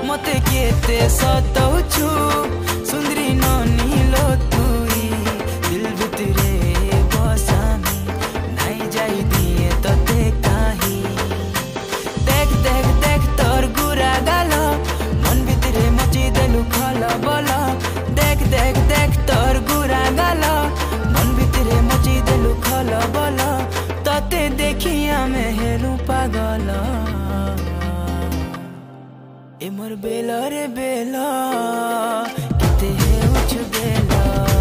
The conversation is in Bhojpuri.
मते केते सताउछु सुंदरी ननिलो तुई दिल भितरे बसामी नाइ जाई दिए तते काही देख देख देख तोर गुरा गाल मन भितरे मची देलु खल बल देख देख देख तोर गुरा गाल मन भितरे मची देलु खल बल तते देखिया में हेलु पागल ए मोर बेला रे बेला किते हे उछ बेला।